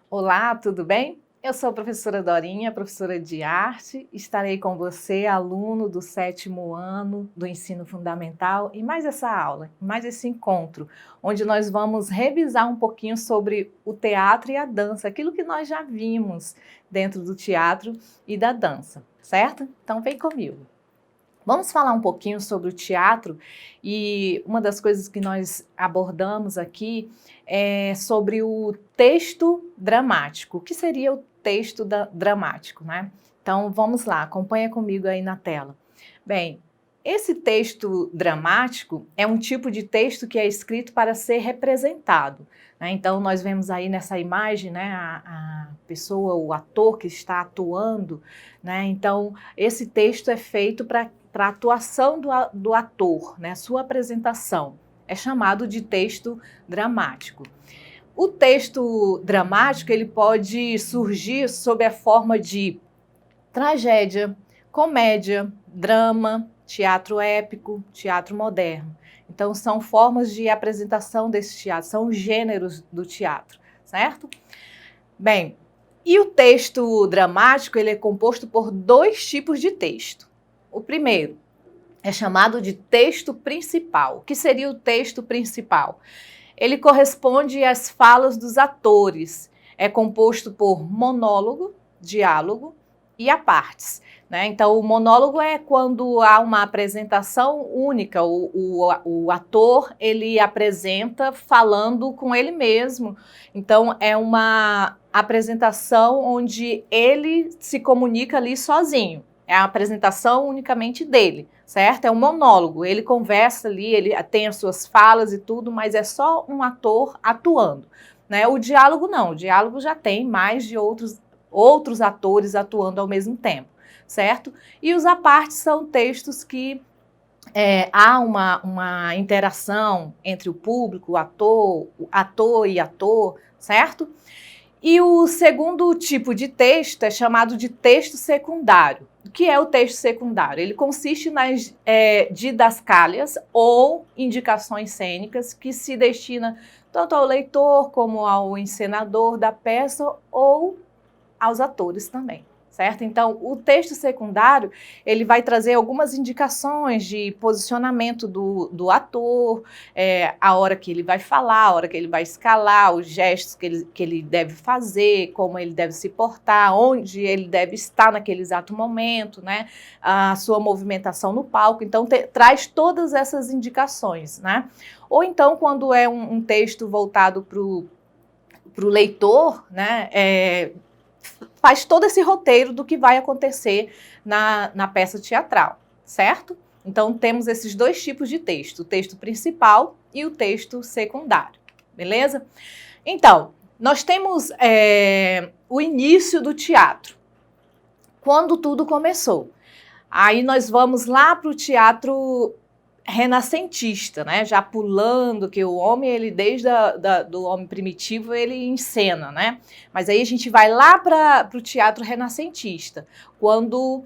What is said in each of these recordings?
Olá, tudo bem? Eu sou a professora Dorinha, professora de arte. Estarei com você, aluno do 7º ano do ensino fundamental, em mais essa aula, em mais esse encontro, onde nós vamos revisar um pouquinho sobre o teatro e a dança, aquilo que nós já vimos dentro do teatro e da dança, certo? Então vem comigo. Vamos falar um pouquinho sobre o teatro e uma das coisas que nós abordamos aqui é sobre o texto dramático. O que seria o texto dramático, né? Então vamos lá, acompanha comigo aí na tela. Bem, esse texto dramático é um tipo de texto que é escrito para ser representado, né? Então nós vemos aí nessa imagem, né, a pessoa, o ator que está atuando, né? Então esse texto é feito para a atuação do ator, né, sua apresentação, é chamado de texto dramático. O texto dramático ele pode surgir sob a forma de tragédia, comédia, drama, teatro épico, teatro moderno. Então são formas de apresentação desse teatro, são os gêneros do teatro, certo? Bem, e o texto dramático ele é composto por dois tipos de texto. O primeiro é chamado de texto principal. O que seria o texto principal? Ele corresponde às falas dos atores. É composto por monólogo, diálogo e apartes, né? Então, o monólogo é quando há uma apresentação única. O ator, ele apresenta falando com ele mesmo. Então, é uma apresentação onde ele se comunica ali sozinho. É a apresentação unicamente dele, certo? É um monólogo, ele conversa ali, ele tem as suas falas e tudo, mas é só um ator atuando, né? O diálogo não, o diálogo já tem mais de outros atores atuando ao mesmo tempo, certo? E os apartes são textos que há uma interação entre o público, o ator e ator, certo? E o segundo tipo de texto é chamado de texto secundário. O que é o texto secundário? Ele consiste nas didascálias ou indicações cênicas que se destina tanto ao leitor como ao encenador da peça ou aos atores também, certo? Então, o texto secundário, ele vai trazer algumas indicações de posicionamento do ator, a hora que ele vai falar, a hora que ele vai escalar, os gestos que ele deve fazer, como ele deve se portar, onde ele deve estar naquele exato momento, né? A sua movimentação no palco. Então, traz todas essas indicações, né? Ou então, quando é um texto voltado para o leitor, né? Faz todo esse roteiro do que vai acontecer na peça teatral, certo? Então, temos esses dois tipos de texto, o texto principal e o texto secundário, beleza? Então, nós temos o início do teatro, quando tudo começou. Aí nós vamos lá para o teatro renascentista, né? Já pulando que o homem, ele desde do homem primitivo, ele encena, né? Mas aí a gente vai lá para o teatro renascentista, quando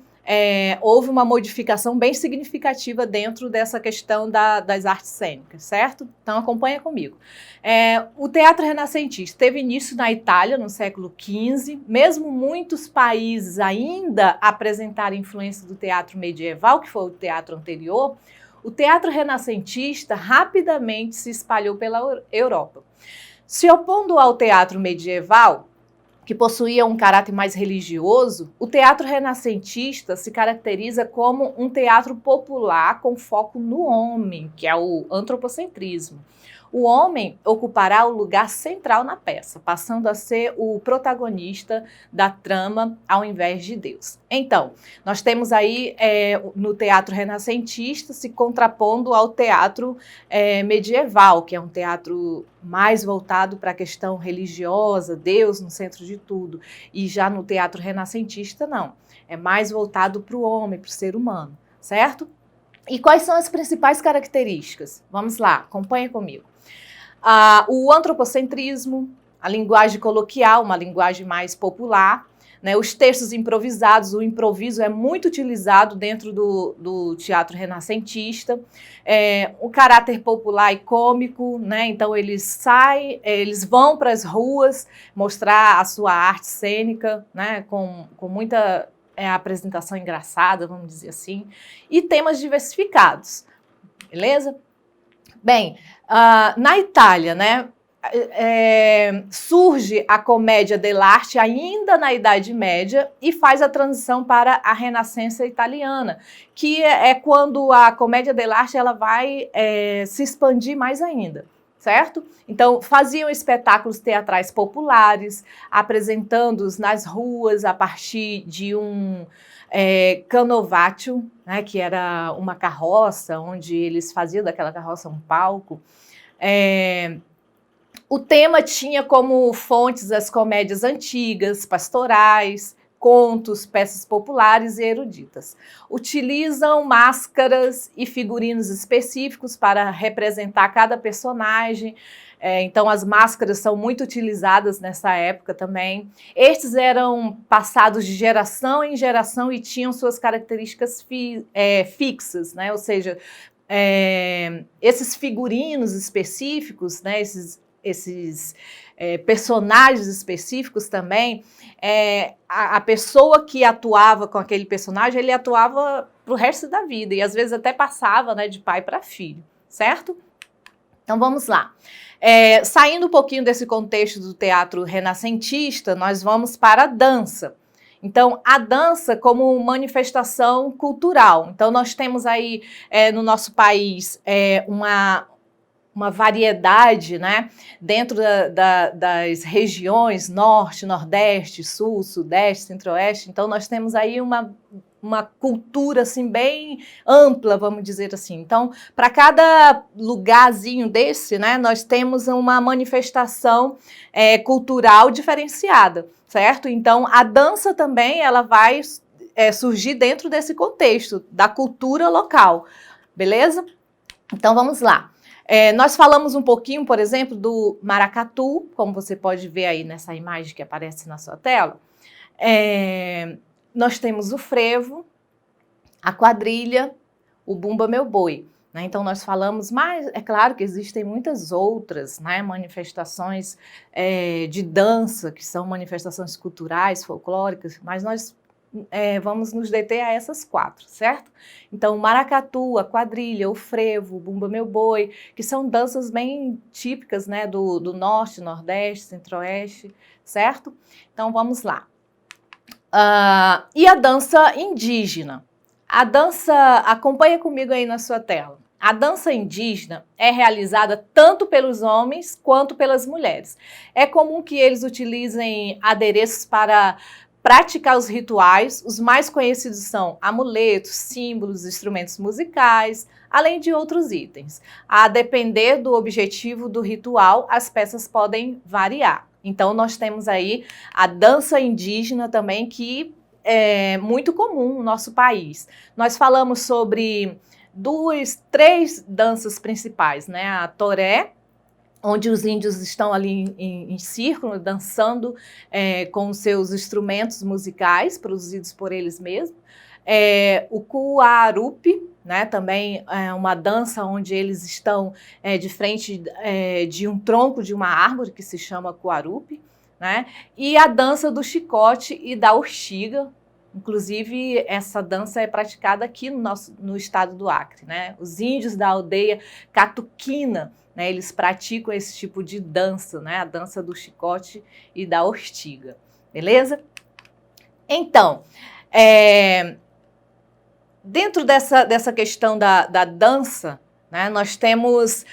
houve uma modificação bem significativa dentro dessa questão das artes cênicas, certo? Então acompanha comigo. O teatro renascentista teve início na Itália no século XV, mesmo muitos países ainda apresentarem influência do teatro medieval, que foi o teatro anterior. O teatro renascentista rapidamente se espalhou pela Europa. Se opondo ao teatro medieval, que possuía um caráter mais religioso, o teatro renascentista se caracteriza como um teatro popular com foco no homem, que é o antropocentrismo. O homem ocupará o lugar central na peça, passando a ser o protagonista da trama ao invés de Deus. Então, nós temos aí no teatro renascentista se contrapondo ao teatro medieval, que é um teatro mais voltado para a questão religiosa, Deus no centro de tudo. E já no teatro renascentista, não. É mais voltado para o homem, para o ser humano, certo? E quais são as principais características? Vamos lá, acompanha comigo. O antropocentrismo, a linguagem coloquial, uma linguagem mais popular, né? Os textos improvisados, o improviso é muito utilizado dentro do teatro renascentista. O caráter popular e cômico, né? Então eles vão para as ruas mostrar a sua arte cênica, né? Com muita apresentação engraçada, vamos dizer assim, e temas diversificados, beleza? Bem, na Itália, né? Surge a comédia dell'arte ainda na Idade Média e faz a transição para a Renascença italiana, que é quando a comédia dell'arte ela vai se expandir mais ainda, certo? Então, faziam espetáculos teatrais populares, apresentando-os nas ruas a partir de um canovaccio, né, que era uma carroça, onde eles faziam daquela carroça um palco. O tema tinha como fontes as comédias antigas, pastorais, contos, peças populares e eruditas. Utilizam máscaras e figurinos específicos para representar cada personagem. Então as máscaras são muito utilizadas nessa época também. Estes eram passados de geração em geração e tinham suas características fixas, né? Ou seja, esses figurinos específicos, né? Esses personagens específicos também, a pessoa que atuava com aquele personagem, ele atuava para o resto da vida e às vezes até passava, né, de pai para filho, certo? Então vamos lá. Saindo um pouquinho desse contexto do teatro renascentista, nós vamos para a dança. Então, a dança como manifestação cultural. Então, nós temos aí no nosso país uma variedade, né, dentro das regiões norte, nordeste, sul, sudeste, centro-oeste. Então nós temos aí uma cultura assim bem ampla, vamos dizer assim. Então, para cada lugarzinho desse, né, nós temos uma manifestação cultural diferenciada, certo? Então a dança também ela vai surgir dentro desse contexto da cultura local, beleza? Então vamos lá. Nós falamos um pouquinho, por exemplo, do maracatu, como você pode ver aí nessa imagem que aparece na sua tela. Nós temos o frevo, a quadrilha, o bumba meu boi, né? Então nós falamos, mas é claro que existem muitas outras, né, manifestações de dança, que são manifestações culturais, folclóricas, mas nós vamos nos deter a essas 4, certo? Então, o maracatu, a quadrilha, o frevo, o bumba meu boi, que são danças bem típicas, né, do norte, nordeste, centro-oeste, certo? Então, vamos lá. E a dança indígena? A dança, acompanha comigo aí na sua tela. A dança indígena é realizada tanto pelos homens quanto pelas mulheres. É comum que eles utilizem adereços para praticar os rituais. Os mais conhecidos são amuletos, símbolos, instrumentos musicais, além de outros itens. A depender do objetivo do ritual, as peças podem variar. Então, nós temos aí a dança indígena também, que é muito comum no nosso país. Nós falamos sobre 3 danças principais, né? A toré, onde os índios estão ali em círculo, dançando com seus instrumentos musicais, produzidos por eles mesmos. O cuarupi, né, também é uma dança onde eles estão de frente de um tronco de uma árvore, que se chama cuarupi, né? E a dança do chicote e da urtiga. Inclusive, essa dança é praticada aqui no estado do Acre, né? Os índios da aldeia Catuquina, né, eles praticam esse tipo de dança, né? A dança do chicote e da urtiga, beleza? Então, dentro dessa questão da dança, né, nós temos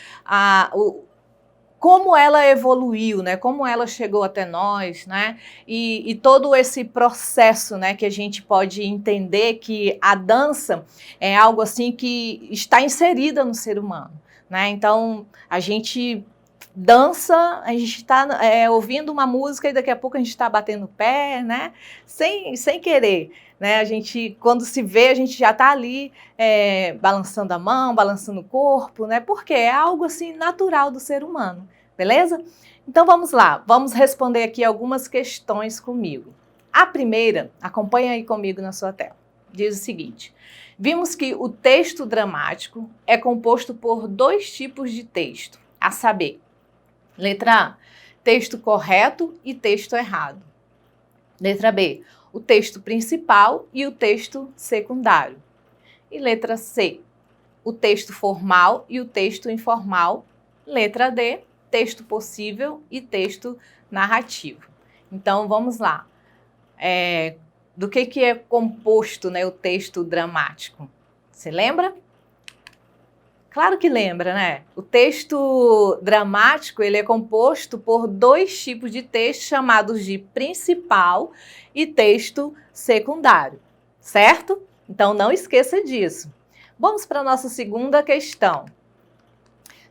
como ela evoluiu, né? Como ela chegou até nós, né? E todo esse processo, né? Que a gente pode entender que a dança é algo assim que está inserida no ser humano, né? Então a gente dança, a gente está ouvindo uma música e daqui a pouco a gente está batendo o pé, né? Sem querer. Né? A gente, quando se vê, a gente já está ali balançando a mão, balançando o corpo, né? Porque é algo assim natural do ser humano, beleza? Então vamos lá, vamos responder aqui algumas questões comigo. A primeira, acompanha aí comigo na sua tela, diz o seguinte: vimos que o texto dramático é composto por 2 tipos de texto, a saber, letra A, texto correto e texto errado. Letra B, o texto principal e o texto secundário. E letra C, o texto formal e o texto informal. Letra D, texto possível e texto narrativo. Então, vamos lá. Do que é composto, né, o texto dramático? Você lembra? Claro que lembra, né? O texto dramático, ele é composto por 2 tipos de texto chamados de principal e texto secundário, certo? Então, não esqueça disso. Vamos para a nossa segunda questão.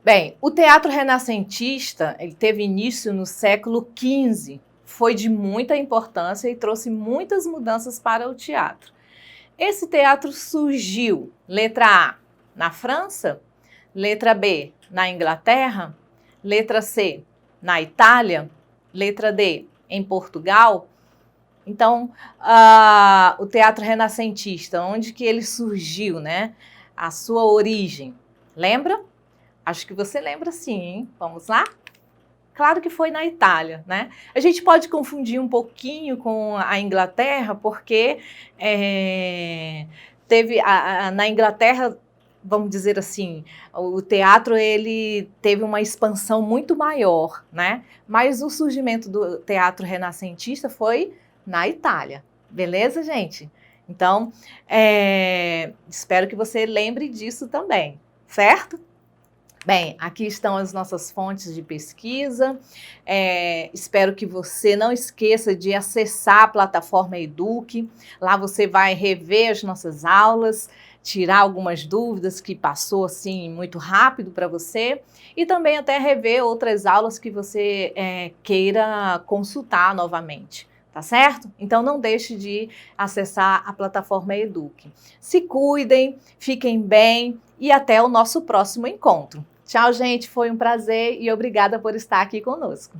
Bem, o teatro renascentista, ele teve início no século XV, foi de muita importância e trouxe muitas mudanças para o teatro. Esse teatro surgiu, letra A, na França, letra B, na Inglaterra, letra C, na Itália, letra D, em Portugal. Então, o teatro renascentista, onde que ele surgiu, né? A sua origem, lembra? Acho que você lembra sim, hein? Vamos lá? Claro que foi na Itália, né? A gente pode confundir um pouquinho com a Inglaterra, porque teve na Inglaterra, vamos dizer assim, o teatro ele teve uma expansão muito maior, né? Mas o surgimento do teatro renascentista foi na Itália, beleza, gente? Então, espero que você lembre disso também, certo? Bem, aqui estão as nossas fontes de pesquisa. Espero que você não esqueça de acessar a plataforma Eduque. Lá você vai rever as nossas aulas, tirar algumas dúvidas que passou assim muito rápido para você e também até rever outras aulas que você queira consultar novamente. Tá certo? Então não deixe de acessar a plataforma Eduque. Se cuidem, fiquem bem e até o nosso próximo encontro. Tchau, gente, foi um prazer e obrigada por estar aqui conosco.